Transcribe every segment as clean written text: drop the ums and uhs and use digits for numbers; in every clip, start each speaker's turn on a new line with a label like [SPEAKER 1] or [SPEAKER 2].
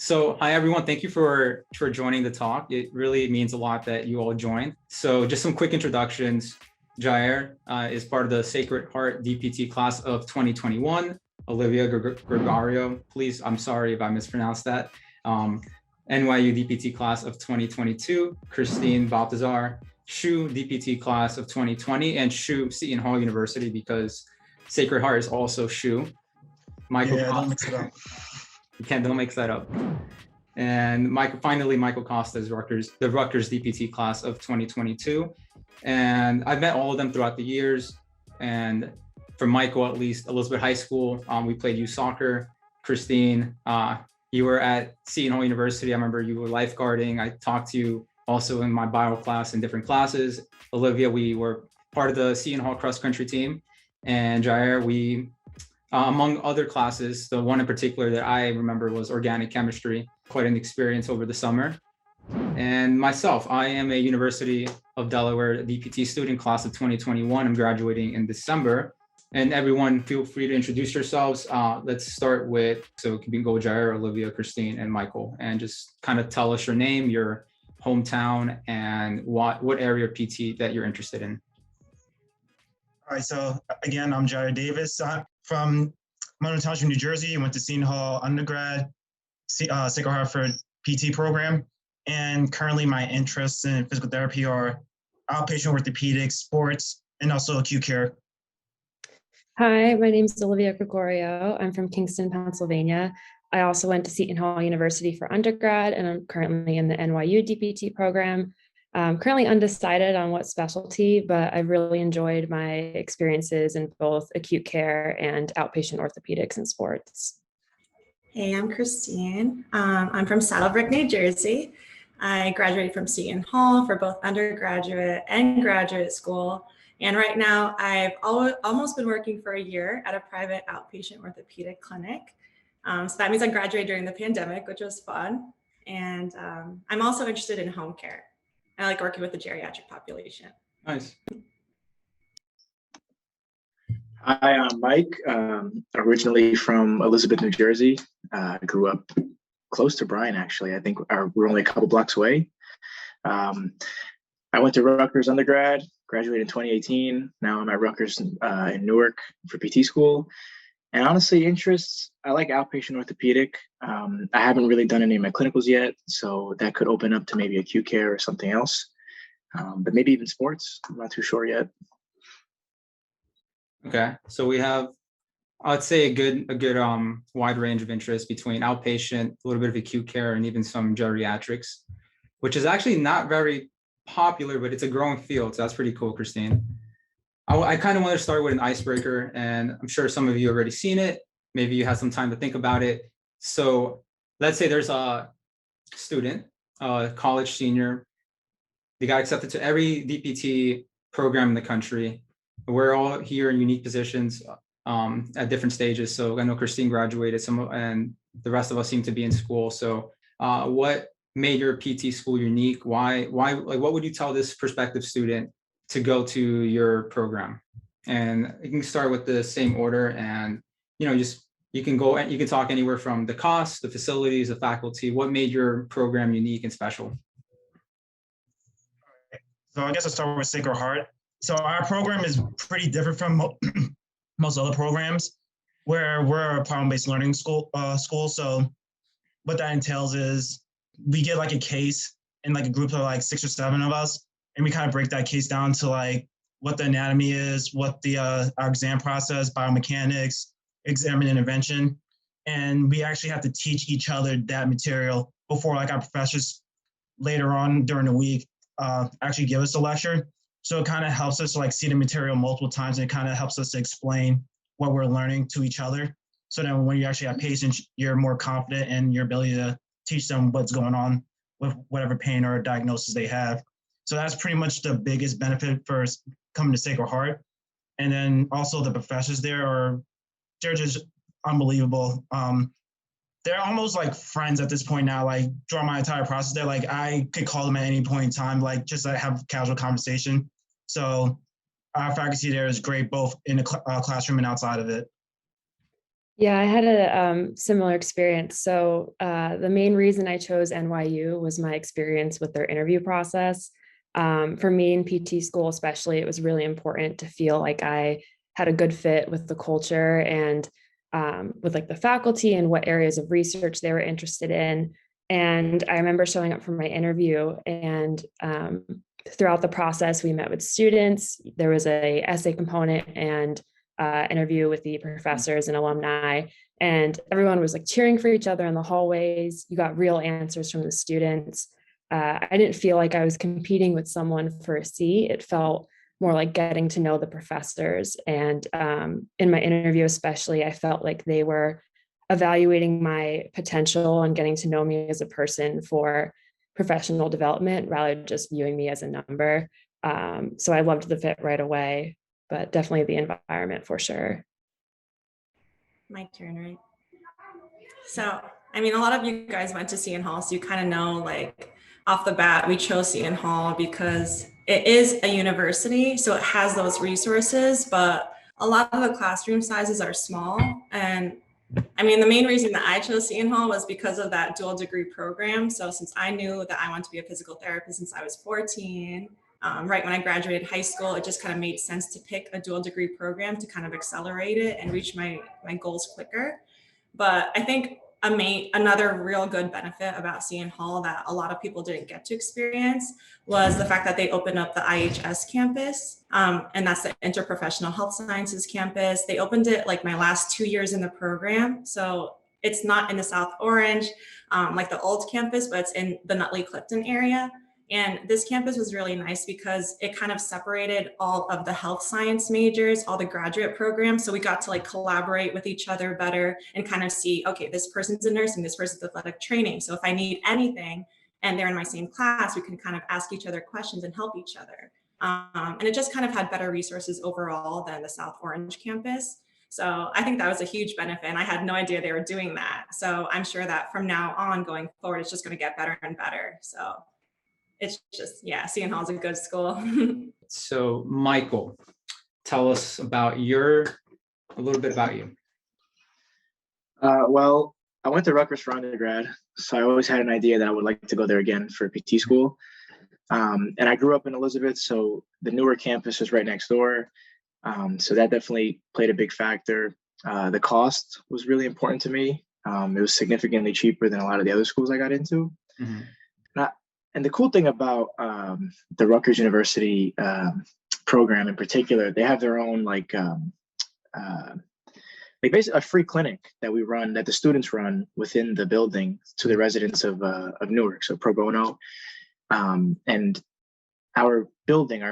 [SPEAKER 1] So, hi everyone. Thank you for joining the talk. It really means a lot that you all joined. So, just some quick introductions. Jair is part of the Sacred Heart DPT class of 2021. Olivia Gregorio, please, I'm sorry if I mispronounced that. NYU DPT class of 2022. Kristine Baltazar, SHU DPT class of 2020, and SHU Seton Hall University because Sacred Heart is also SHU. Michael,
[SPEAKER 2] don't mix it up.
[SPEAKER 1] Don't mix that up. And Michael Costa is the Rutgers DPT class of 2022. And I've met all of them throughout the years. And for Michael, at least, Elizabeth High School, we played youth soccer. Kristine, you were at Seton Hall University. I remember you were lifeguarding. I talked to you also in my bio class and different classes. Olivia, we were part of the Seton Hall cross country team. And Jair, we among other classes, the one in particular that I remember was organic chemistry, quite an experience over the summer. And myself, I am a University of Delaware DPT student, class of 2021. I'm graduating in December. And everyone, feel free to introduce yourselves. Let's start with, so it can go Jair, Olivia, Kristine, and Michael, and just kind of tell us your name, your hometown, and what area of PT that you're interested in.
[SPEAKER 2] All right, so again, I'm Jair Davis. I'm from Monroe Township, New Jersey. Went to Seton Hall Undergrad, Sacred Heart for PT program. And currently my interests in physical therapy are outpatient orthopedics, sports, and also acute care.
[SPEAKER 3] Hi, my name is Olivia Gregorio. I'm from Kingston, Pennsylvania. I also went to Seton Hall University for undergrad, and I'm currently in the NYU DPT program. I'm currently undecided on what specialty, but I've really enjoyed my experiences in both acute care and outpatient orthopedics and sports.
[SPEAKER 4] Hey, I'm Kristine. I'm from Saddlebrook, New Jersey. I graduated from Seton Hall for both undergraduate and graduate school. And right now I've almost been working for a year at a private outpatient orthopedic clinic. So that means I graduated during the pandemic, which was fun. And I'm also interested in home care. I like working with the geriatric population.
[SPEAKER 1] Nice.
[SPEAKER 5] Hi, I'm Mike, originally from Elizabeth, New Jersey. I grew up close to Bryan, actually. I think we're only a couple blocks away. I went to Rutgers undergrad, graduated in 2018. Now I'm at Rutgers in Newark for PT school. And honestly, interests, I like outpatient orthopedic. I haven't really done any of my clinicals yet, so that could open up to maybe acute care or something else. But maybe even sports, I'm not too sure yet.
[SPEAKER 1] Okay, so we have, I'd say a good wide range of interest between outpatient, a little bit of acute care, and even some geriatrics, which is actually not very popular, but it's a growing field. So that's pretty cool, Kristine. I kind of want to start with an icebreaker, and I'm sure some of you already seen it. Maybe you had some time to think about it. So let's say there's a student, a college senior. They got accepted to every DPT program in the country. We're all here in unique positions at different stages. So I know Kristine graduated, and the rest of us seem to be in school. So what made your PT school unique? Why, like, what would you tell this prospective student to go to your program? And you can start with the same order, and you can talk anywhere from the cost, the facilities, the faculty. What made your program unique and special?
[SPEAKER 2] So I guess I'll start with Sacred Heart. So our program is pretty different from most other programs, where we're a problem-based learning school. So what that entails is we get like a case in like a group of like 6 or 7 of us, and we kind of break that case down to like what the anatomy is, what the our exam process, biomechanics, exam and intervention. And we actually have to teach each other that material before like our professors later on during the week actually give us a lecture. So it kind of helps us to like see the material multiple times, and it kind of helps us to explain what we're learning to each other. So then when you actually have patients, you're more confident in your ability to teach them what's going on with whatever pain or diagnosis they have. So that's pretty much the biggest benefit for coming to Sacred Heart. And then also the professors there they're just unbelievable. They're almost like friends at this point now, like throughout my entire process there. Like I could call them at any point in time, like just to have casual conversation. So our faculty there is great, both in the classroom and outside of it.
[SPEAKER 3] Yeah, I had a similar experience. So the main reason I chose NYU was my experience with their interview process. For me in PT school, especially, it was really important to feel like I had a good fit with the culture and with like the faculty and what areas of research they were interested in. And I remember showing up for my interview, and throughout the process, we met with students. There was a essay component and interview with the professors and alumni, and everyone was like cheering for each other in the hallways. You got real answers from the students. I didn't feel like I was competing with someone for a seat. It felt more like getting to know the professors. And in my interview, especially, I felt like they were evaluating my potential and getting to know me as a person for professional development rather than just viewing me as a number. So I loved the fit right away, but definitely the environment for sure.
[SPEAKER 4] My turn, right? So, I mean, a lot of you guys went to Seton Hall, so you kind of know, like, off the bat, we chose Seton Hall because it is a university, so it has those resources, but a lot of the classroom sizes are small. And I mean, the main reason that I chose Seton Hall was because of that dual degree program. So since I knew that I wanted to be a physical therapist since I was 14, right when I graduated high school, it just kind of made sense to pick a dual degree program to kind of accelerate it and reach my goals quicker. But I think another real good benefit about Seton Hall that a lot of people didn't get to experience was the fact that they opened up the IHS campus, and that's the Interprofessional Health Sciences campus. They opened it like my last 2 years in the program. So it's not in the South Orange, like the old campus, but it's in the Nutley Clifton area. And this campus was really nice because it kind of separated all of the health science majors, all the graduate programs. So we got to like collaborate with each other better and kind of see, okay, this person's in nursing, this person's athletic training. So if I need anything and they're in my same class, we can kind of ask each other questions and help each other. And it just kind of had better resources overall than the South Orange campus. So I think that was a huge benefit. And I had no idea they were doing that. So I'm sure that from now on going forward, it's just going to get better and better. So it's just, yeah, Seton Hall's a good school.
[SPEAKER 1] So Michael, tell us about a little bit about you.
[SPEAKER 5] Well, I went to Rutgers for undergrad, so I always had an idea that I would like to go there again for PT school. And I grew up in Elizabeth, so the newer campus was right next door. So that definitely played a big factor. The cost was really important to me. It was significantly cheaper than a lot of the other schools I got into.
[SPEAKER 1] Mm-hmm.
[SPEAKER 5] And the cool thing about the Rutgers University program in particular, they have their own like basically a free clinic that the students run within the building to the residents of Newark, so pro bono. And our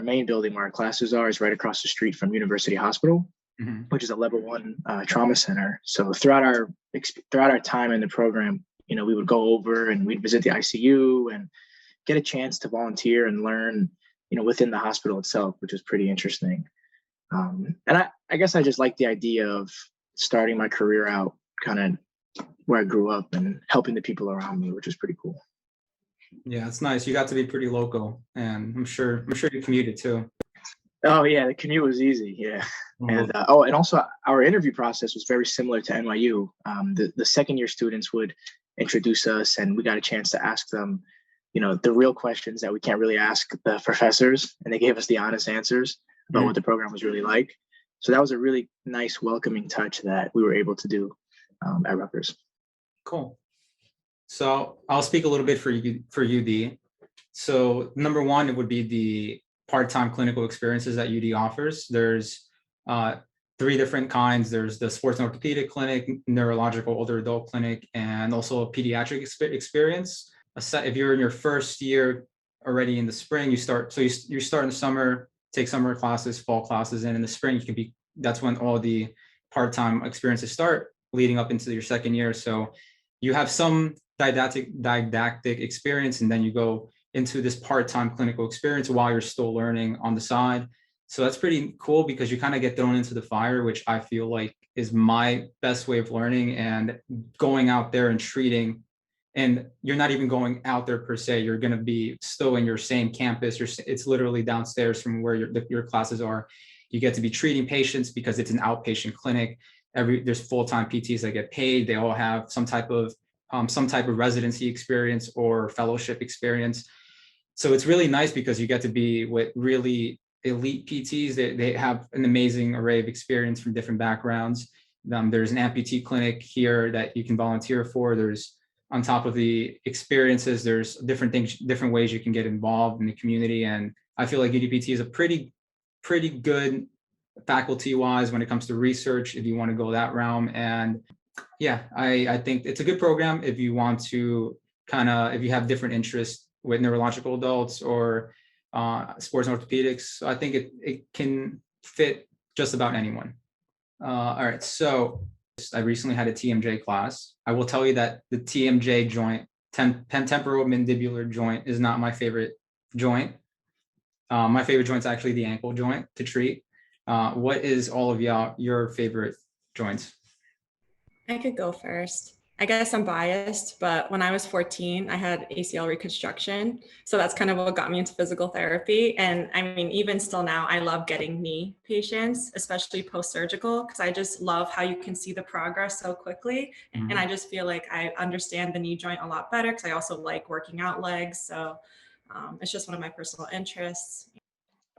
[SPEAKER 5] main building where our classes are, is right across the street from University Hospital, mm-hmm. which is a level 1 trauma center. So throughout our time in the program, we would go over and we'd visit the ICU and get a chance to volunteer and learn, within the hospital itself, which was pretty interesting. And I guess I just like the idea of starting my career out kind of where I grew up and helping the people around me, which was pretty cool.
[SPEAKER 1] Yeah, it's nice. You got to be pretty local, and I'm sure you commuted too.
[SPEAKER 5] Oh yeah, the commute was easy. Yeah, mm-hmm. And also our interview process was very similar to NYU. The second year students would introduce us, and we got a chance to ask them, the real questions that we can't really ask the professors, and they gave us the honest answers about mm-hmm. what the program was really like. So that was a really nice, welcoming touch that we were able to do at Rutgers.
[SPEAKER 1] Cool. So I'll speak a little bit for UD. So number one, it would be the part-time clinical experiences that UD offers. There's 3 different kinds. There's the sports and orthopedic clinic, neurological older adult clinic, and also a pediatric experience. If you're in your first year already in the spring, you start in the summer, take summer classes, fall classes, and in the spring that's when all the part-time experiences start, leading up into your second year. So you have some didactic experience, and then you go into this part-time clinical experience while you're still learning on the side. So that's pretty cool because you kind of get thrown into the fire, which I feel like is my best way of learning, and going out there and treating. And you're not even going out there per se. You're going to be still in your same campus. It's literally downstairs from where your classes are. You get to be treating patients because it's an outpatient clinic. there's full-time PTs that get paid. They all have some type of residency experience or fellowship experience. So it's really nice because you get to be with really elite PTs. They have an amazing array of experience from different backgrounds. There's an amputee clinic here that you can volunteer for. There's, on top of the experiences, there's different things, different ways you can get involved in the community. And I feel like UDPT is a pretty good faculty-wise when it comes to research, if you want to go that realm. And yeah, I think it's a good program if you want to if you have different interests with neurological adults or sports and orthopedics. So I think it can fit just about anyone. All right, so I recently had a TMJ class. I will tell you that the TMJ joint, temporomandibular joint, is not my favorite joint. My favorite joint is actually the ankle joint to treat. What is all of your favorite joints?
[SPEAKER 4] I could go first. I guess I'm biased, but when I was 14, I had ACL reconstruction. So that's kind of what got me into physical therapy. And I mean, even still now, I love getting knee patients, especially post-surgical, because I just love how you can see the progress so quickly. Mm-hmm. And I just feel like I understand the knee joint a lot better because I also like working out legs. So it's just one of my personal interests.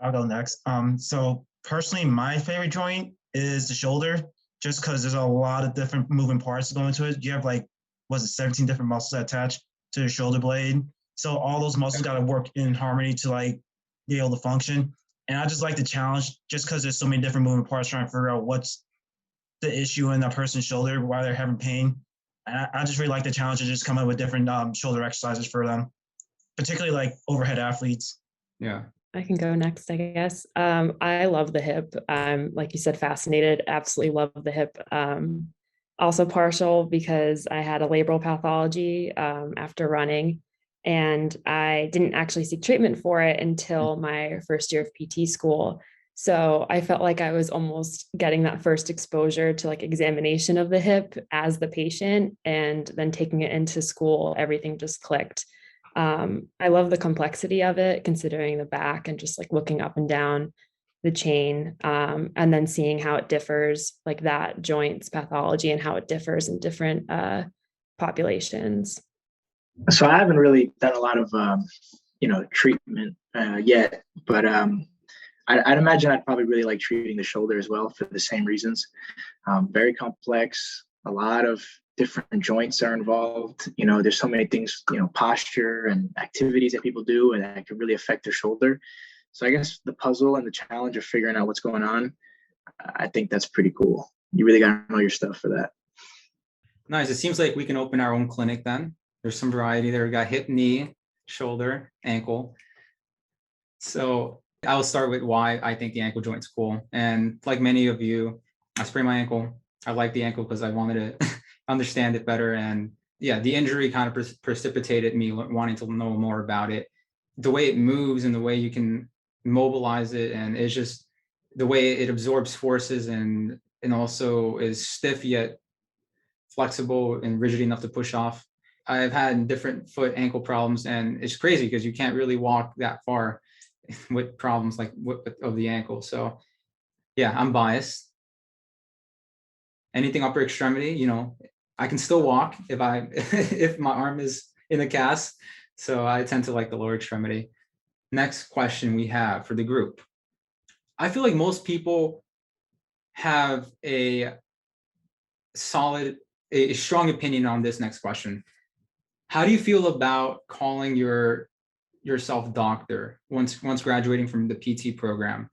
[SPEAKER 2] I'll go next. So personally, my favorite joint is the shoulder, just because there's a lot of different moving parts going into it. You have 17 different muscles attached to the shoulder blade. So all those muscles got to work in harmony to be able to function. And I just like the challenge, just because there's so many different moving parts trying to figure out what's the issue in that person's shoulder, why they're having pain. And I just really like the challenge of just coming up with different shoulder exercises for them, particularly overhead athletes.
[SPEAKER 1] Yeah.
[SPEAKER 3] I can go next, I guess. I love the hip. Like you said, fascinated, absolutely love the hip. Also partial because I had a labral pathology after running, and I didn't actually seek treatment for it until my first year of PT school. So I felt like I was almost getting that first exposure to examination of the hip as the patient, and then taking it into school, everything just clicked. I love the complexity of it, considering the back and just looking up and down the chain, and then seeing how it differs, that joint's pathology and how it differs in different populations.
[SPEAKER 5] So I haven't really done a lot of treatment yet, but I'd imagine I'd probably really like treating the shoulder as well for the same reasons. Very complex, a lot of different joints are involved. There's so many things, posture and activities that people do and that can really affect their shoulder. So I guess the puzzle and the challenge of figuring out what's going on, I think that's pretty cool. You really got to know your stuff for that.
[SPEAKER 1] Nice. It seems like we can open our own clinic then. There's some variety there. We got hip, knee, shoulder, ankle. So I'll start with why I think the ankle joint's cool. And like many of you, I sprained my ankle. I like the ankle because I wanted to understand it better. And yeah, the injury kind of precipitated me wanting to know more about it. The way it moves and the way you can mobilize it, and it's just the way it absorbs forces and also is stiff yet flexible and rigid enough to push off. I've had different foot ankle problems, and it's crazy because you can't really walk that far with problems of the ankle. So yeah, I'm biased. Anything upper extremity, I can still walk if my arm is in a cast. So I tend to like the lower extremity. Next question we have for the group. I feel like most people have a strong opinion on this next question. How do you feel about calling yourself doctor once graduating from the PT program?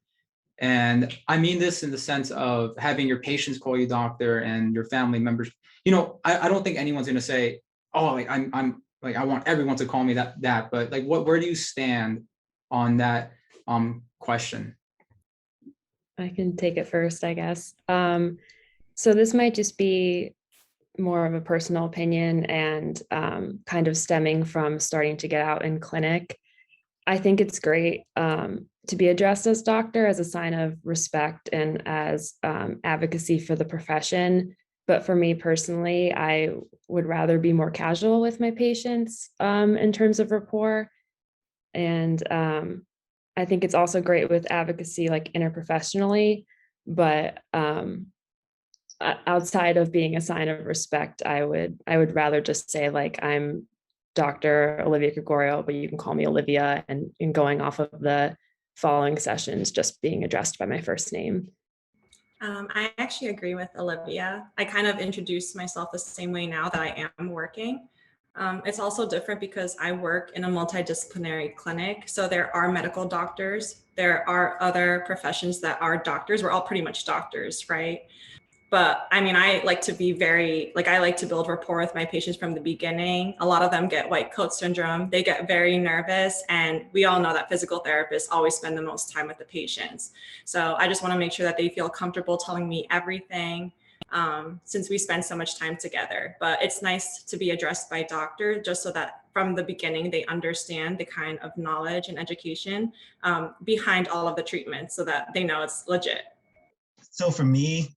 [SPEAKER 1] And I mean this in the sense of having your patients call you doctor and your family members. I don't think anyone's going to say, oh, I want everyone to call me that, but where do you stand on that question?
[SPEAKER 3] I can take it first, I guess. So this might just be more of a personal opinion and kind of stemming from starting to get out in clinic. I think it's great to be addressed as doctor as a sign of respect and as advocacy for the profession. But for me personally, I would rather be more casual with my patients in terms of rapport. And I think it's also great with advocacy, interprofessionally, but outside of being a sign of respect, I would rather just say like, I'm Dr. Olivia Gregorio, but you can call me Olivia, and going off of the following sessions, just being addressed by my first name.
[SPEAKER 4] I actually agree with Olivia. I kind of introduce myself the same way now that I am working. It's also different because I work in a multidisciplinary clinic. So there are medical doctors, there are other professions that are doctors. We're all pretty much doctors, right? But I mean, I like to be I like to build rapport with my patients from the beginning. A lot of them get white coat syndrome. They get very nervous. And we all know that physical therapists always spend the most time with the patients. So I just want to make sure that they feel comfortable telling me everything, since we spend so much time together. But it's nice to be addressed by doctor, just so that from the beginning, they understand the kind of knowledge and education behind all of the treatments, so that they know it's legit.
[SPEAKER 2] So for me,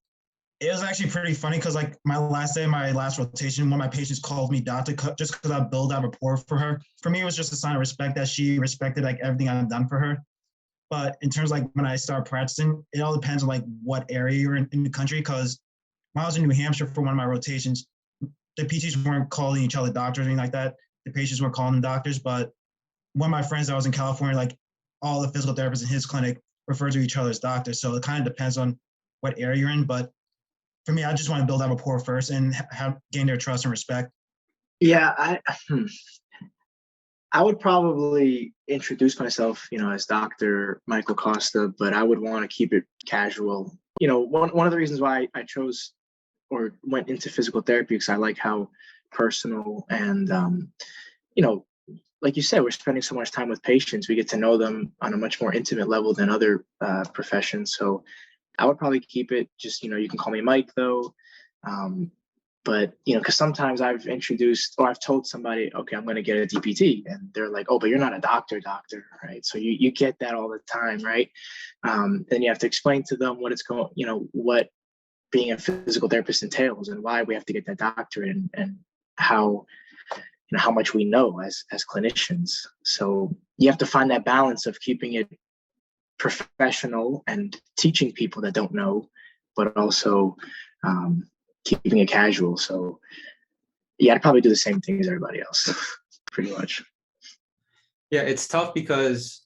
[SPEAKER 2] it was actually pretty funny because like my last day, my last rotation, one of my patients called me doctor just because I built that rapport for her. For me, it was just a sign of respect that she respected like everything I've done for her. But in terms of like when I start practicing, it all depends on like what area you're in the country. Because when I was in New Hampshire for one of my rotations, the PTs weren't calling each other doctors or anything like that. The patients weren't calling them doctors. But one of my friends that was in California, like all the physical therapists in his clinic refer to each other as doctors. So it kind of depends on what area you're in. But for me, I just want to build that rapport first and gain their trust and respect.
[SPEAKER 5] Yeah, I would probably introduce myself, as Dr. Michael Costa, but I would want to keep it casual. One of the reasons why I chose or went into physical therapy because I like how personal and, like you said, we're spending so much time with patients. We get to know them on a much more intimate level than other professions. So I would probably keep it just, you can call me Mike though. But, because sometimes I've introduced or I've told somebody, okay, I'm going to get a DPT. And they're like, oh, but you're not a doctor, right? So you get that all the time, right? Then you have to explain to them what it's going, what being a physical therapist entails and why we have to get that doctorate and how, how much we know as clinicians. So you have to find that balance of keeping it professional and teaching people that don't know, but also keeping it casual. So yeah, I'd probably do the same thing as everybody else, pretty much.
[SPEAKER 1] Yeah, it's tough because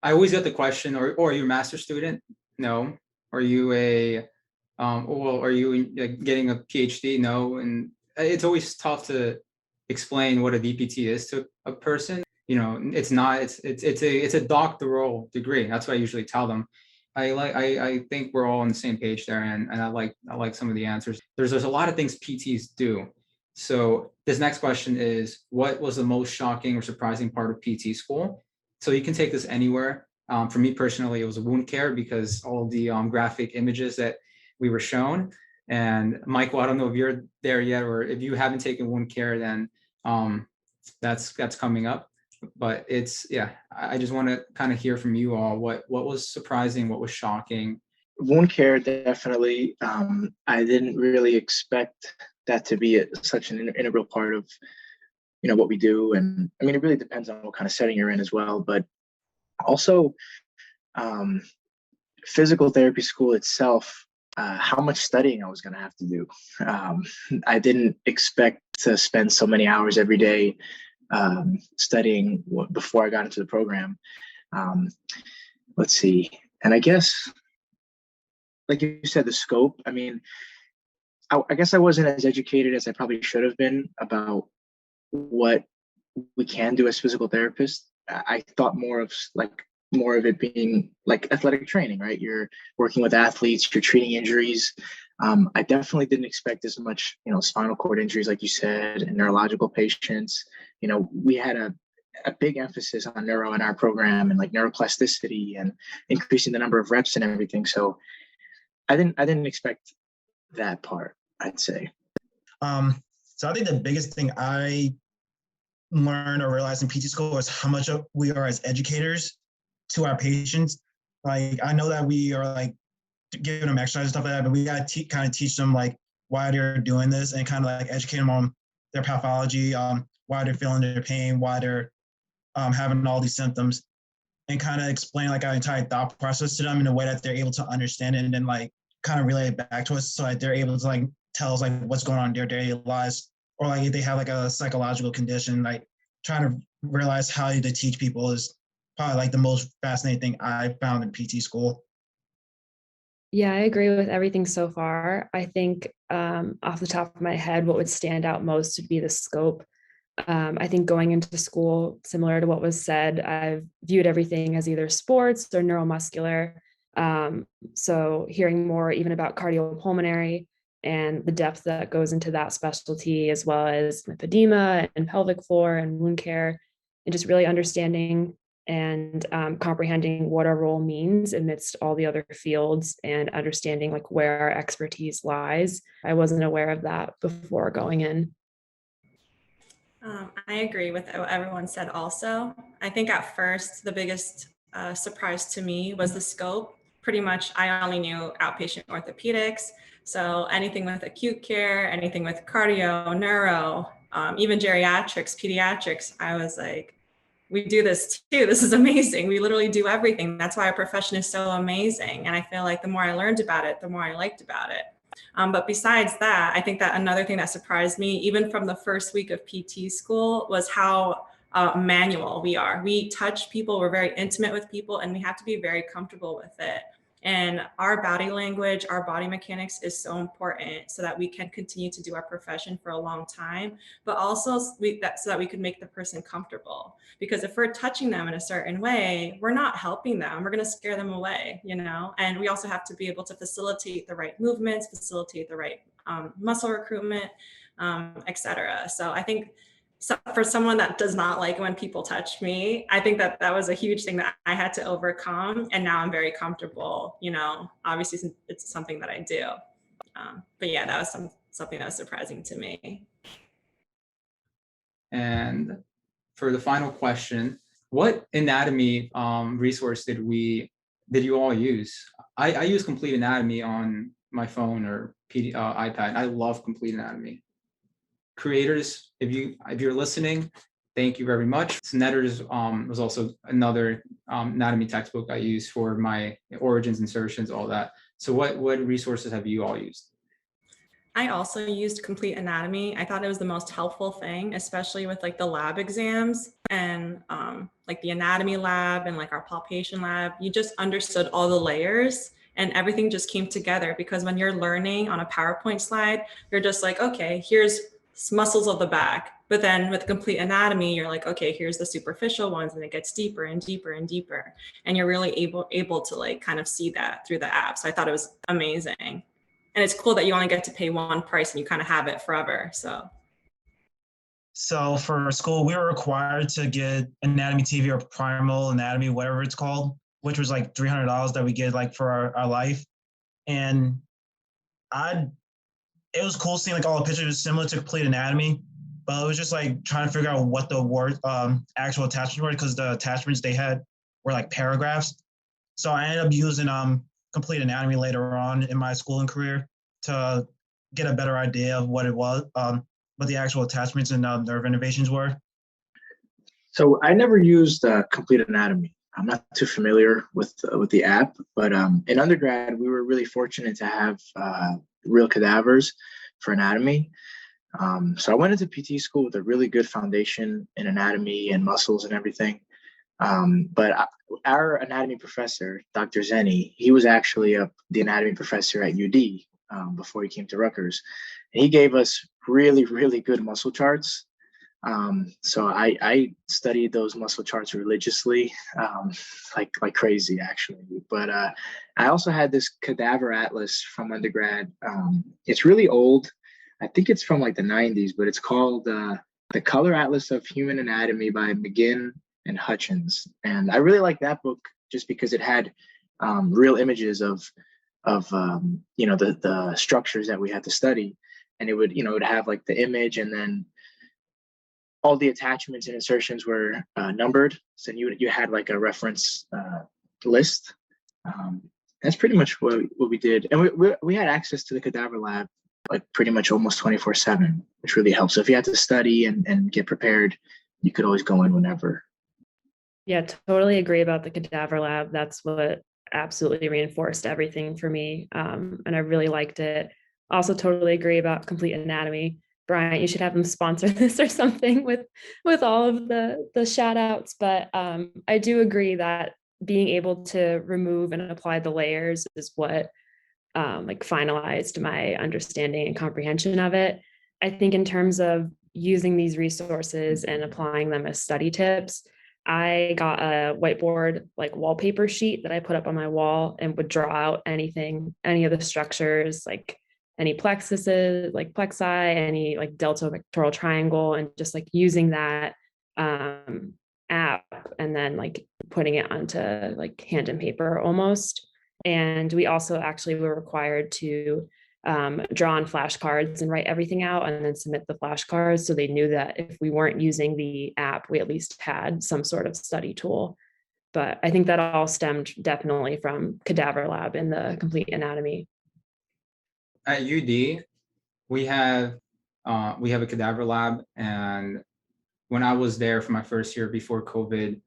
[SPEAKER 1] I always get the question, or are you a master's student? No. Are you are you getting a PhD? No. And it's always tough to explain what a DPT is to a person. It's not, it's a doctoral degree. That's what I usually tell them. I think we're all on the same page there, and I like some of the answers. There's a lot of things PTs do. So this next question is, what was the most shocking or surprising part of PT school? So you can take this anywhere. For me personally, it was wound care because all the graphic images that we were shown. And Michael, I don't know if you're there yet, or if you haven't taken wound care, then that's coming up. But I just want to kind of hear from you all what was surprising, what was shocking.
[SPEAKER 5] Wound care, definitely. I didn't really expect that to be such an integral part of what we do. And I mean, it really depends on what kind of setting you're in as well. But also, physical therapy school itself, how much studying I was going to have to do. I didn't expect to spend so many hours every day studying before I got into the program. Let's see. And I guess, like you said, the scope, I mean, I guess I wasn't as educated as I probably should have been about what we can do as physical therapists. I thought more of it being like athletic training, right? You're working with athletes, you're treating injuries. I definitely didn't expect as much, spinal cord injuries, like you said, and neurological patients. We had a big emphasis on neuro in our program and like neuroplasticity and increasing the number of reps and everything. So I didn't expect that part, I'd say.
[SPEAKER 2] So I think the biggest thing I learned or realized in PT school is how much we are as educators to our patients. Like, I know that we are like giving them exercise and stuff like that, but we got to kind of teach them like why they're doing this and kind of like educate them on their pathology, why they're feeling their pain, why they're having all these symptoms, and kind of explain like our entire thought process to them in a way that they're able to understand it and then like kind of relay it back to us so like they're able to like tell us like what's going on in their daily lives, or like if they have like a psychological condition, like trying to realize how to teach people is probably like the most fascinating thing I found in PT school.
[SPEAKER 3] Yeah, I agree with everything so far. I think off the top of my head, what would stand out most would be the scope. I think going into school, similar to what was said, I've viewed everything as either sports or neuromuscular. So hearing more even about cardiopulmonary and the depth that goes into that specialty, as well as lymphedema and pelvic floor and wound care, and just really understanding and comprehending what our role means amidst all the other fields and understanding like where our expertise lies. I wasn't aware of that before going in.
[SPEAKER 4] I agree with what everyone said also. I think at first, the biggest surprise to me was the scope. Pretty much, I only knew outpatient orthopedics. So anything with acute care, anything with cardio, neuro, even geriatrics, pediatrics, I was like, we do this too. This is amazing. We literally do everything. That's why our profession is so amazing. And I feel like the more I learned about it, the more I liked about it. But besides that, I think that another thing that surprised me, even from the first week of PT school, was how manual we are. We touch people, we're very intimate with people, and we have to be very comfortable with it. And our body language, our body mechanics is so important so that we can continue to do our profession for a long time, but also so that we could make the person comfortable. Because if we're touching them in a certain way, we're not helping them. We're going to scare them away, you know? And we also have to be able to facilitate the right movements, facilitate the right muscle recruitment, et cetera. So I think for someone that does not like when people touch me, I think that that was a huge thing that I had to overcome. And now I'm very comfortable, you know, obviously it's something that I do. But yeah, that was something that was surprising to me.
[SPEAKER 1] And for the final question, what anatomy resource did you all use? I use Complete Anatomy on my phone or iPad. I love Complete Anatomy. Creators, if you're listening, thank you very much. Snedders was also another anatomy textbook I used for my origins, insertions, all that. So what resources have you all used?
[SPEAKER 4] I also used Complete Anatomy. I thought it was the most helpful thing, especially with like the lab exams and like the anatomy lab and like our palpation lab. You just understood all the layers and everything just came together, because when you're learning on a PowerPoint slide, you're just like, okay, here's muscles of the back. But then with Complete Anatomy, you're like, okay, here's the superficial ones, and it gets deeper and deeper and deeper. And you're really able to like kind of see that through the app. So I thought it was amazing. And it's cool that you only get to pay one price and you kind of have it forever.
[SPEAKER 2] So for school, we were required to get Anatomy TV or Primal Anatomy, whatever it's called, which was like $300 that we get like for our life. And it was cool seeing like all the pictures similar to Complete Anatomy, but it was just like trying to figure out what the word actual attachments were, because the attachments they had were like paragraphs. So I ended up using Complete Anatomy later on in my schooling career to get a better idea of what it was, what the actual attachments and nerve innervations were.
[SPEAKER 5] So I never used Complete Anatomy. I'm not too familiar with the app, but in undergrad, we were really fortunate to have real cadavers for anatomy. So I went into PT school with a really good foundation in anatomy and muscles and everything. But our anatomy professor, Dr. Zenny, he was actually the anatomy professor at UD before he came to Rutgers. And he gave us really, really good muscle charts. So I studied those muscle charts religiously, like crazy, actually. But I also had this cadaver atlas from undergrad. It's really old. I think it's from like the 90s, but it's called The Color Atlas of Human Anatomy by Mcginn and Hutchins. And I really like that book just because it had real images of the structures that we had to study. And it would have like the image, and then all the attachments and insertions were numbered. So you had like a reference list. That's pretty much what we did. And we had access to the cadaver lab like pretty much almost 24/7, which really helps. So if you had to study and get prepared, you could always go in whenever.
[SPEAKER 3] Yeah, totally agree about the cadaver lab. That's what absolutely reinforced everything for me. And I really liked it. Also totally agree about complete anatomy. Brian, you should have them sponsor this or something with all of the shout outs. But I do agree that being able to remove and apply the layers is what like finalized my understanding and comprehension of it. I think in terms of using these resources and applying them as study tips, I got a whiteboard like wallpaper sheet that I put up on my wall and would draw out anything, any of the structures, like any plexuses, like plexi, any like delta pectoral triangle, and just like using that app and then like putting it onto like hand and paper almost. And we also actually were required to draw on flashcards and write everything out and then submit the flashcards. So they knew that if we weren't using the app, we at least had some sort of study tool. But I think that all stemmed definitely from cadaver lab in the complete anatomy.
[SPEAKER 1] At UD, we have a cadaver lab, and when I was there for my first year before COVID,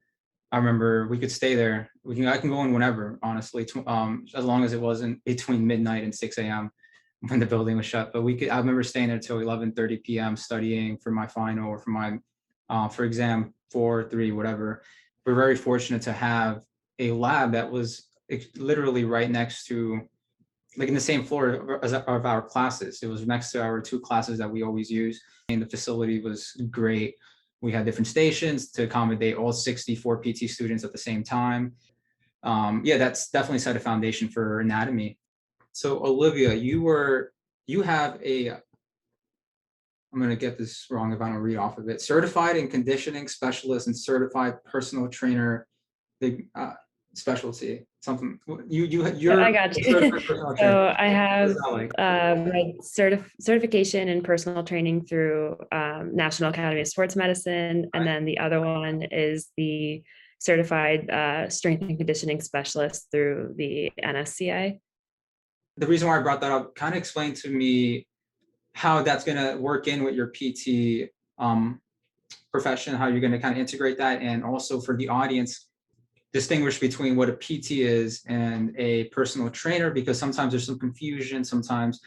[SPEAKER 1] I remember we could stay there. I can go in whenever, honestly, as long as it wasn't between midnight and 6 a.m. when the building was shut. But I remember staying there till 11:30 p.m. studying for my final or for my for exam 4, 3, whatever. We're very fortunate to have a lab that was literally right next to, like in the same floor of our classes. It was next to our 2 classes that we always use, and the facility was great. We had different stations to accommodate all 64 PT students at the same time. Yeah, that's definitely set a foundation for anatomy. So Olivia, you have a, I'm going to get this wrong if I don't read off of it, certified in conditioning specialist and certified personal trainer, big specialty, something. You're
[SPEAKER 3] I got you. So I have my certification in personal training through National Academy of Sports Medicine. And then the other one is the certified strength and conditioning specialist through the NSCA.
[SPEAKER 1] The reason why I brought that up, kind of explain to me how that's going to work in with your PT profession, how you're going to kind of integrate that, and also for the audience, distinguish between what a PT is and a personal trainer, because sometimes there's some confusion. Sometimes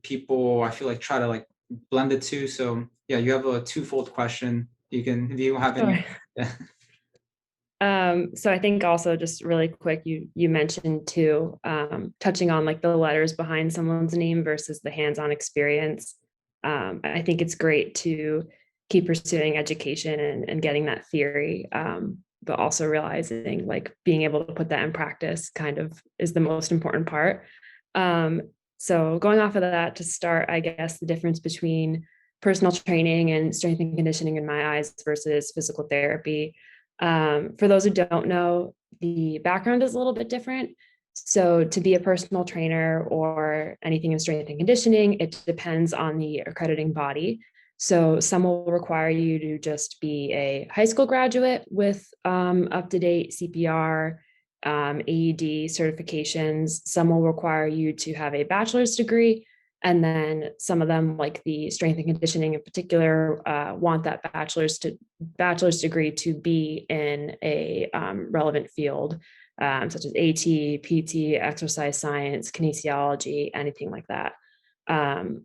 [SPEAKER 1] people, I feel like, try to like blend the two. So yeah, you have a twofold question. You can, if you have any.
[SPEAKER 3] So I think also just really quick, you mentioned too, touching on like the letters behind someone's name versus the hands-on experience. I think it's great to keep pursuing education and getting that theory, but also realizing like being able to put that in practice kind of is the most important part. So going off of that to start, I guess the difference between personal training and strength and conditioning in my eyes versus physical therapy. For those who don't know, the background is a little bit different. So to be a personal trainer or anything in strength and conditioning, it depends on the accrediting body. So some will require you to just be a high school graduate with up-to-date CPR, AED certifications. Some will require you to have a bachelor's degree. And then some of them, like the strength and conditioning in particular, want that bachelor's degree to be in a relevant field, such as AT, PT, exercise science, kinesiology, anything like that.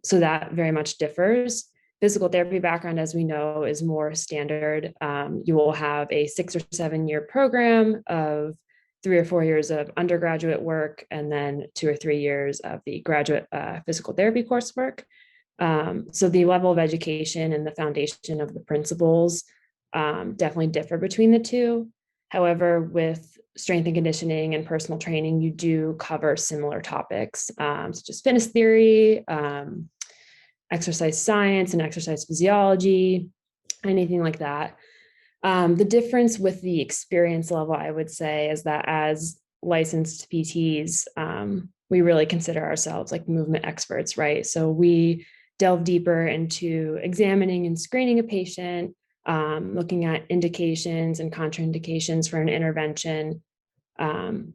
[SPEAKER 3] So that very much differs. Physical therapy background, as we know, is more standard. You will have a 6 or 7 year program of 3 or 4 years of undergraduate work, and then 2 or 3 years of the graduate physical therapy coursework. So the level of education and the foundation of the principles definitely differ between the two. However, with strength and conditioning and personal training, you do cover similar topics, such as fitness theory, exercise science and exercise physiology, anything like that. The difference with the experience level, I would say, is that as licensed PTs, we really consider ourselves like movement experts, right? So we delve deeper into examining and screening a patient, looking at indications and contraindications for an intervention,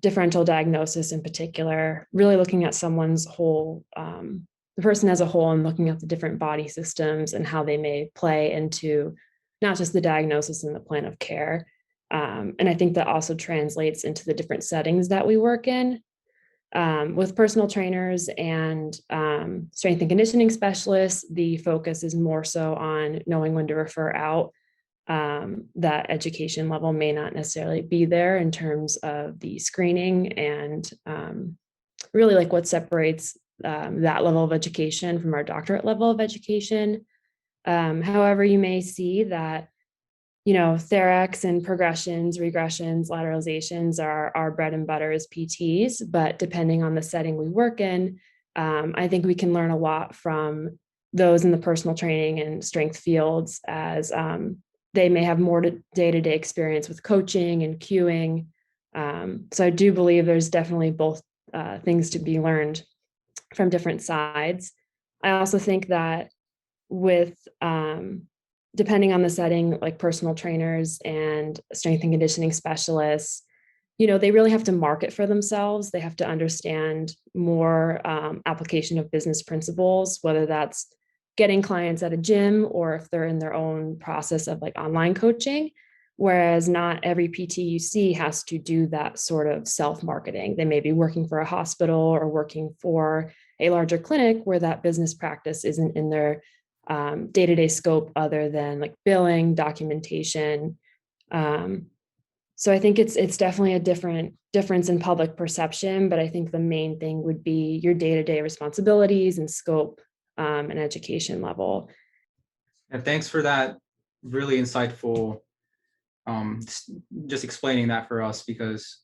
[SPEAKER 3] differential diagnosis in particular, really looking at someone's whole, the person as a whole, and looking at the different body systems and how they may play into not just the diagnosis and the plan of care. And I think that also translates into the different settings that we work in. With personal trainers and strength and conditioning specialists, the focus is more so on knowing when to refer out. That education level may not necessarily be there in terms of the screening and really like what separates that level of education from our doctorate level of education. However, you may see that, you know, TheraX and progressions, regressions, lateralizations are our bread and butter as PTs, but depending on the setting we work in, I think we can learn a lot from those in the personal training and strength fields as they may have more day-to-day experience with coaching and cueing. So I do believe there's definitely both things to be learned from different sides. I also think that with depending on the setting, like personal trainers and strength and conditioning specialists, you know, they really have to market for themselves. They have to understand more application of business principles, whether that's getting clients at a gym or if they're in their own process of like online coaching. Whereas not every PT you see has to do that sort of self-marketing. They may be working for a hospital or working for a larger clinic where that business practice isn't in their day-to-day scope other than like billing, documentation. So I think it's definitely a difference in public perception, but I think the main thing would be your day-to-day responsibilities and scope and education level.
[SPEAKER 1] And thanks for that really insightful, just explaining that for us, because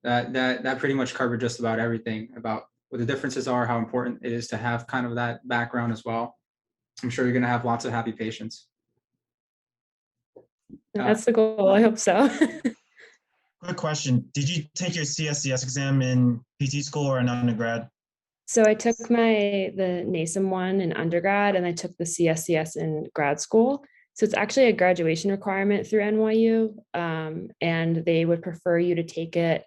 [SPEAKER 1] that pretty much covered just about everything about what the differences are, how important it is to have kind of that background as well. I'm sure you're going to have lots of happy patients.
[SPEAKER 3] That's the goal. I hope so.
[SPEAKER 2] Quick question. Did you take your Cscs exam in PT school or in undergrad?
[SPEAKER 3] So I took the NASM one in undergrad and I took the Cscs in grad school. So it's actually a graduation requirement through NYU. And they would prefer you to take it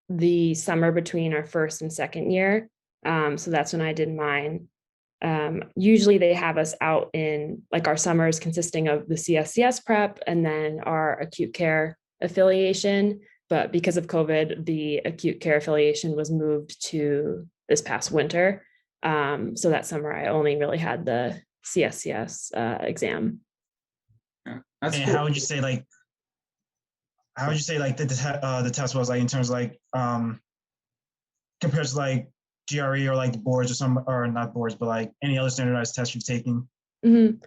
[SPEAKER 3] the summer between our first and second year. So that's when I did mine. Usually they have us out in like our summers consisting of the Cscs prep and then our acute care affiliation. But because of COVID, the acute care affiliation was moved to this past winter. So that summer I only really had the Cscs exam.
[SPEAKER 1] Yeah, that's
[SPEAKER 2] and
[SPEAKER 1] cool.
[SPEAKER 2] how would you say like the test was like in terms of like compared to like GRE or like the boards or not boards, but like any other standardized tests you've taken?
[SPEAKER 3] Mm-hmm.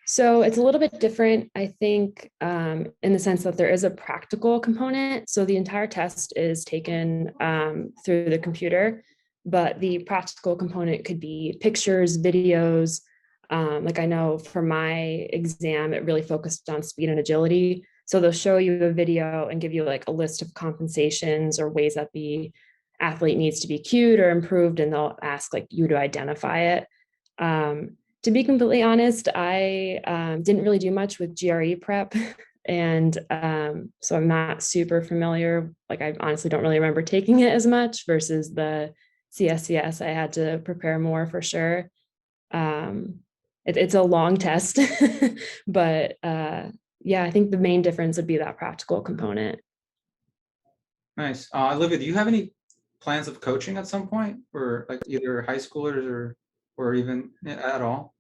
[SPEAKER 3] So it's a little bit different, I think, in the sense that there is a practical component. So the entire test is taken through the computer, but the practical component could be pictures, videos. Like I know for my exam, it really focused on speed and agility. So they'll show you a video and give you like a list of compensations or ways that the athlete needs to be cued or improved, and they'll ask like you to identify it. To be completely honest, I didn't really do much with GRE prep. And so I'm not super familiar. Like I honestly don't really remember taking it as much versus the Cscs. I had to prepare more for sure. It's a long test, but yeah, I think the main difference would be that practical component.
[SPEAKER 1] Nice. Olivia, do you have any plans of coaching at some point, or like either high schoolers or even at all?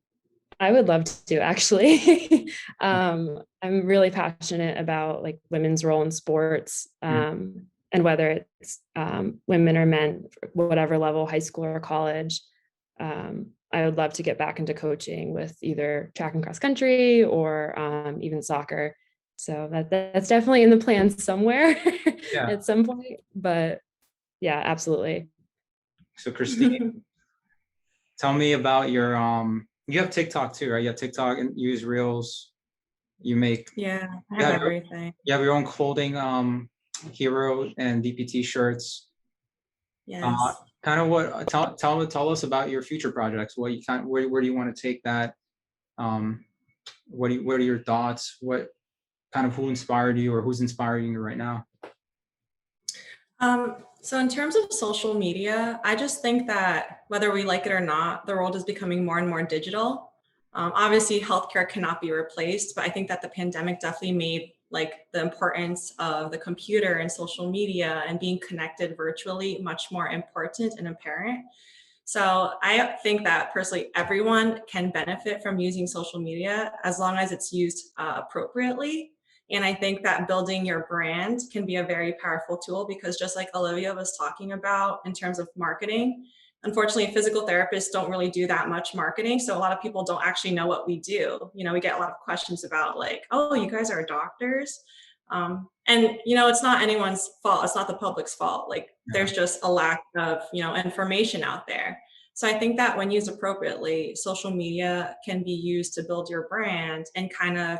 [SPEAKER 3] I would love to actually. I'm really passionate about like women's role in sports, and whether it's women or men, whatever level, high school or college. I would love to get back into coaching with either track and cross country or even soccer. So that's definitely in the plans somewhere at some point. But yeah, absolutely.
[SPEAKER 1] So Kristine, tell me about your you have TikTok too, right? You have TikTok and you use Reels. You make
[SPEAKER 4] I have everything.
[SPEAKER 1] You have your own clothing, hero and DPT shirts.
[SPEAKER 4] Yes.
[SPEAKER 1] Kind of what tell us about your future projects. What you where do you want to take that? What are your thoughts? What kind of who inspired you or who's inspiring you right now?
[SPEAKER 4] So in terms of social media, I just think that whether we like it or not, the world is becoming more and more digital. Obviously, healthcare cannot be replaced, but I think that the pandemic definitely made like the importance of the computer and social media and being connected virtually much more important and apparent. So I think that personally, everyone can benefit from using social media as long as it's used appropriately. And I think that building your brand can be a very powerful tool, because just like Olivia was talking about in terms of marketing, unfortunately, physical therapists don't really do that much marketing. So a lot of people don't actually know what we do. You know, we get a lot of questions about like, oh, you guys are doctors. And, you know, it's not anyone's fault. It's not the public's fault. Like there's just a lack of, you know, information out there. So I think that when used appropriately, social media can be used to build your brand and kind of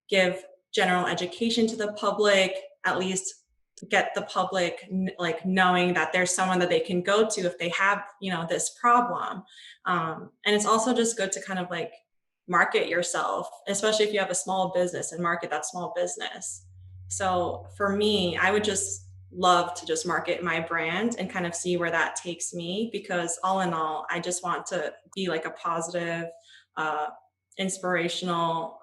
[SPEAKER 4] give general education to the public, at least get the public like knowing that there's someone that they can go to if they have, you know, this problem. And it's also just good to kind of like market yourself, especially if you have a small business, and market that small business. So for me, I would just love to just market my brand and kind of see where that takes me, because all in all, I just want to be like a positive, inspirational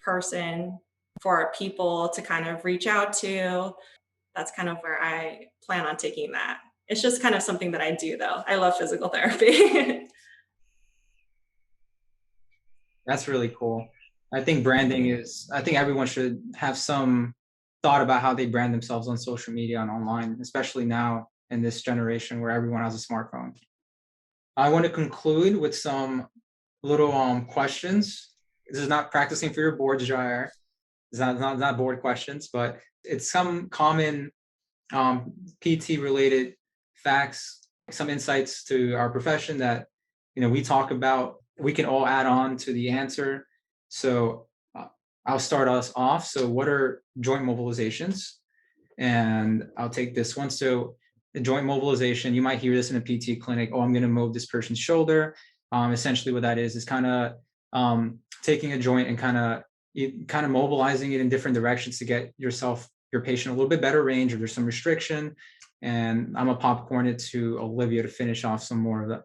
[SPEAKER 4] person for people to kind of reach out to. That's kind of where I plan on taking that. It's just kind of something that I do though. I love physical therapy.
[SPEAKER 1] That's really cool. I think I think everyone should have some thought about how they brand themselves on social media and online, especially now in this generation where everyone has a smartphone. I want to conclude with some little questions. This is not practicing for your boards, Jair. It's not board questions, but it's some common PT related facts, some insights to our profession that, you know, we talk about. We can all add on to the answer. So I'll start us off. So what are joint mobilizations? And I'll take this one. So the joint mobilization, you might hear this in a PT clinic. Oh, I'm going to move this person's shoulder. Essentially what that is kind of taking a joint and kind of mobilizing it in different directions to get your patient a little bit better range, or there's some restriction. And I'm gonna popcorn it to Olivia to finish off some more of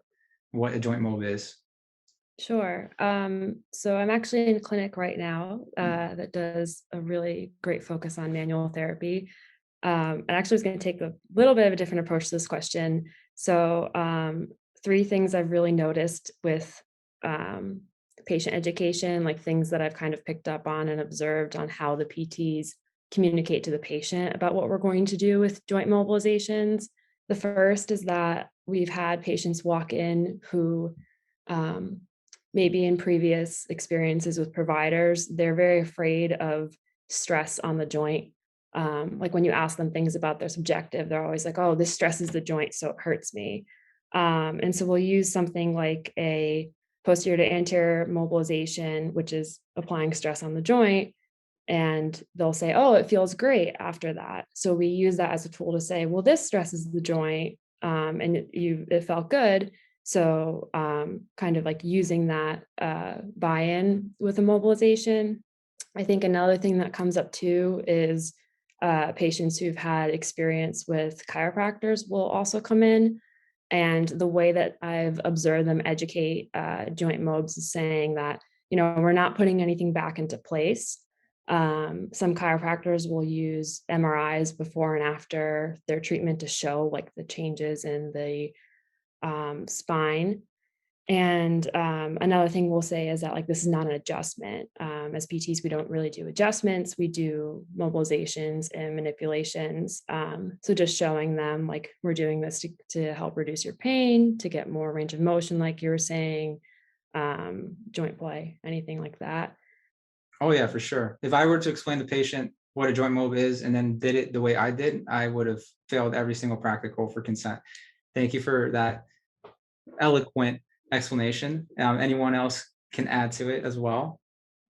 [SPEAKER 1] what a joint mob is.
[SPEAKER 3] Sure. So I'm actually in a clinic right now that does a really great focus on manual therapy. I actually was going to take a little bit of a different approach to this question. So 3 things I've really noticed with patient education, like things that I've kind of picked up on and observed on how the PTs communicate to the patient about what we're going to do with joint mobilizations. The first is that we've had patients walk in who maybe in previous experiences with providers, they're very afraid of stress on the joint. Like when you ask them things about their subjective, they're always like, oh, this stresses the joint, so it hurts me. And so we'll use something like a posterior to anterior mobilization, which is applying stress on the joint. And they'll say, oh, it feels great after that. So we use that as a tool to say, well, this stresses the joint and it felt good. So kind of like using that buy-in with a mobilization. I think another thing that comes up too is patients who've had experience with chiropractors will also come in. And the way that I've observed them educate joint mobs is saying that, you know, we're not putting anything back into place. Some chiropractors will use MRIs before and after their treatment to show like the changes in the spine. And another thing we'll say is that like this is not an adjustment. As PTs, we don't really do adjustments. We do mobilizations and manipulations. So just showing them like we're doing this to help reduce your pain, to get more range of motion, like you were saying, joint play, anything like that.
[SPEAKER 1] Oh yeah, for sure. If I were to explain to the patient what a joint mob is and then did it the way I did, I would have failed every single practical for consent. Thank you for that eloquent explanation. Anyone else can add to it as well?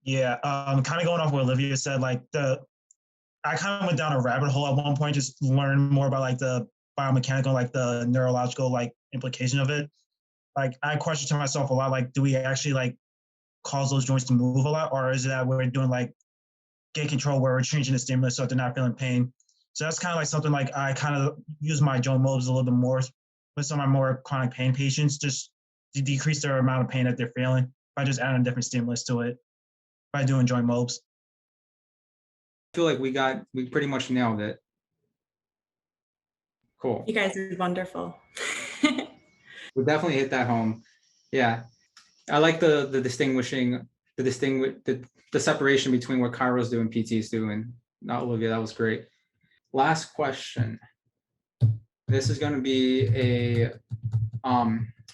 [SPEAKER 2] Yeah, kind of going off what Olivia said, like I kind of went down a rabbit hole at one point, just learn more about like the biomechanical, like the neurological like implication of it. Like I question to myself a lot, like, do we actually like cause those joints to move a lot, or is it that we're doing like gait control where we're changing the stimulus so they're not feeling pain? So that's kind of like something like I kind of use my joint mobs a little bit more with some of my more chronic pain patients, just to decrease their amount of pain that they're feeling by just adding a different stimulus to it by doing joint mobs.
[SPEAKER 1] feel like we pretty much nailed it. Cool.
[SPEAKER 4] You guys are wonderful.
[SPEAKER 1] We definitely hit that home. Yeah. I like the separation between what chiros do and PTs do. And Olivia, that was great. Last question. This is going to be a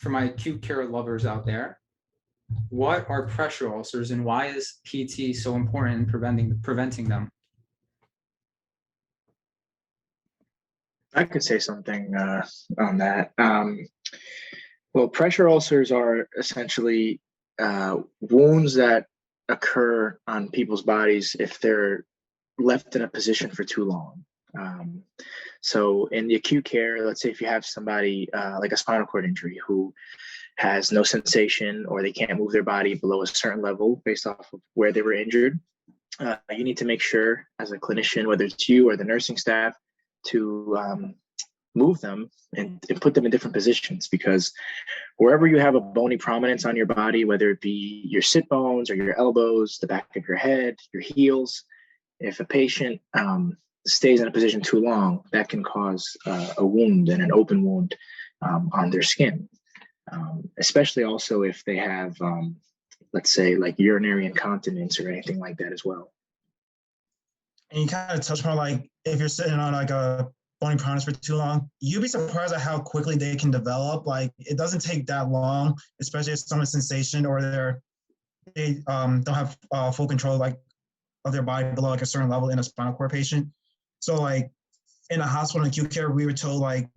[SPEAKER 1] for my acute care lovers out there. What are pressure ulcers and why is PT so important in preventing them?
[SPEAKER 5] I could say something on that. Well, pressure ulcers are essentially wounds that occur on people's bodies if they're left in a position for too long. So in the acute care, let's say if you have somebody like a spinal cord injury who has no sensation or they can't move their body below a certain level based off of where they were injured, you need to make sure as a clinician, whether it's you or the nursing staff, to move them and put them in different positions, because wherever you have a bony prominence on your body, whether it be your sit bones or your elbows, the back of your head, your heels, if a patient stays in a position too long, that can cause a wound and an open wound on their skin, especially also if they have, let's say, like urinary incontinence or anything like that as well.
[SPEAKER 2] And you kind of touched on, like, if you're sitting on like a bony prominence for too long, you'd be surprised at how quickly they can develop. Like, it doesn't take that long, especially if someone's sensation or they don't have full control like of their body below like a certain level in a spinal cord patient. So like in a hospital in acute care, we were told like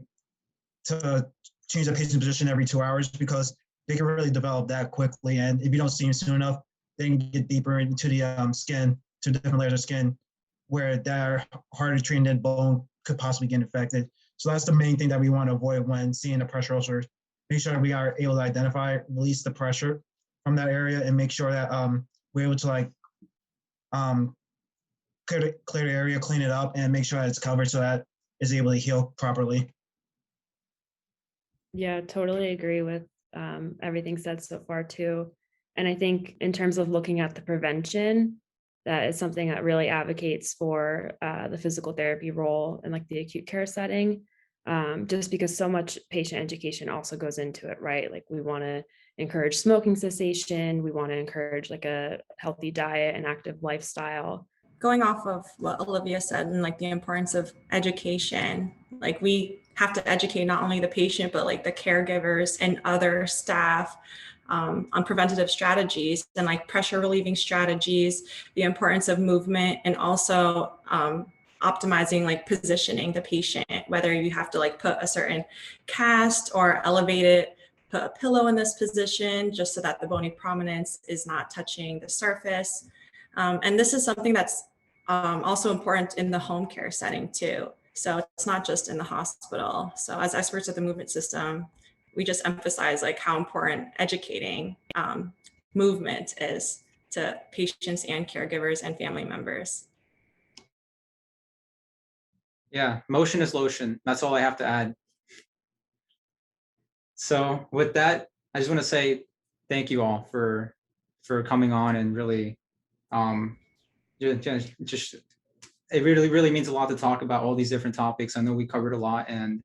[SPEAKER 2] to change the patient's position every 2 hours because they can really develop that quickly. And if you don't see them soon enough, they can get deeper into the skin, to different layers of skin, where they're harder to treat and then bone could possibly get infected. So that's the main thing that we want to avoid when seeing a pressure ulcer. Make sure that we are able to identify, release the pressure from that area, and make sure that we're able to like clear the area, clean it up, and make sure that it's covered so that it's able to heal properly.
[SPEAKER 3] Yeah, totally agree with everything said so far too. And I think in terms of looking at the prevention, that is something that really advocates for the physical therapy role in like the acute care setting, just because so much patient education also goes into it, right? Like we want to encourage smoking cessation. We want to encourage like a healthy diet and active lifestyle.
[SPEAKER 4] Going off of what Olivia said and like the importance of education, like we have to educate not only the patient, but like the caregivers and other staff on preventative strategies and like pressure relieving strategies, the importance of movement, and also optimizing like positioning the patient, whether you have to like put a certain cast or elevate it, put a pillow in this position just so that the bony prominence is not touching the surface. And this is something that's also important in the home care setting too. So it's not just in the hospital. So as experts of the movement system, we just emphasize like how important educating movement is to patients and caregivers and family members.
[SPEAKER 1] Yeah, motion is lotion. That's all I have to add. So with that, I just want to say thank you all for coming on and really just it really means a lot to talk about all these different topics. I know we covered a lot, and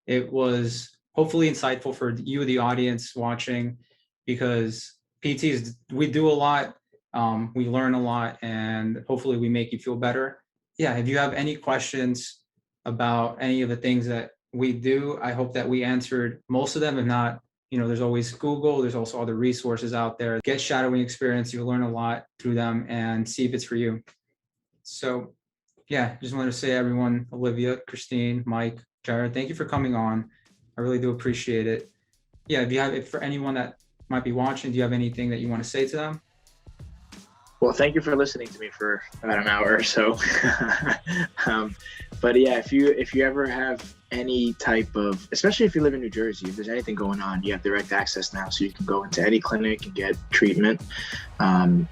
[SPEAKER 1] it was hopefully insightful for you, the audience watching, because PTs, we do a lot, we learn a lot, and hopefully we make you feel better. Yeah, if you have any questions about any of the things that we do, I hope that we answered most of them. If not, there's always Google, there's also other resources out there. Get shadowing experience, you'll learn a lot through them, and see if it's for you. So yeah, just wanted to say everyone, Olivia, Kristine, Mike, Jair, thank you for coming on. I really do appreciate it. Yeah, if for anyone that might be watching, do you have anything that you want to say to them?
[SPEAKER 5] Well, thank you for listening to me for about an hour or so. But yeah, if you ever have any type of, especially if you live in New Jersey, if there's anything going on, you have direct access now, so you can go into any clinic and get treatment.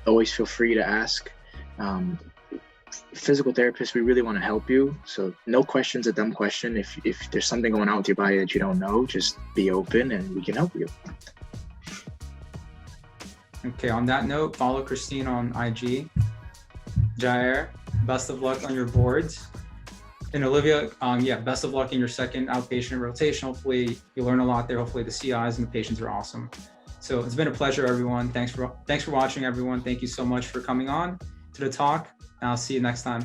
[SPEAKER 5] Always feel free to ask. Physical therapists, we really want to help you. So no question's a dumb question. If there's something going on with your body that you don't know, just be open and we can help you.
[SPEAKER 1] Okay, on that note, follow Kristine on IG. Jair, best of luck on your boards. And Olivia, yeah, best of luck in your second outpatient rotation. Hopefully you learn a lot there. Hopefully the CIs and the patients are awesome. So it's been a pleasure, everyone. Thanks for watching, everyone. Thank you so much for coming on to the talk. I'll see you next time.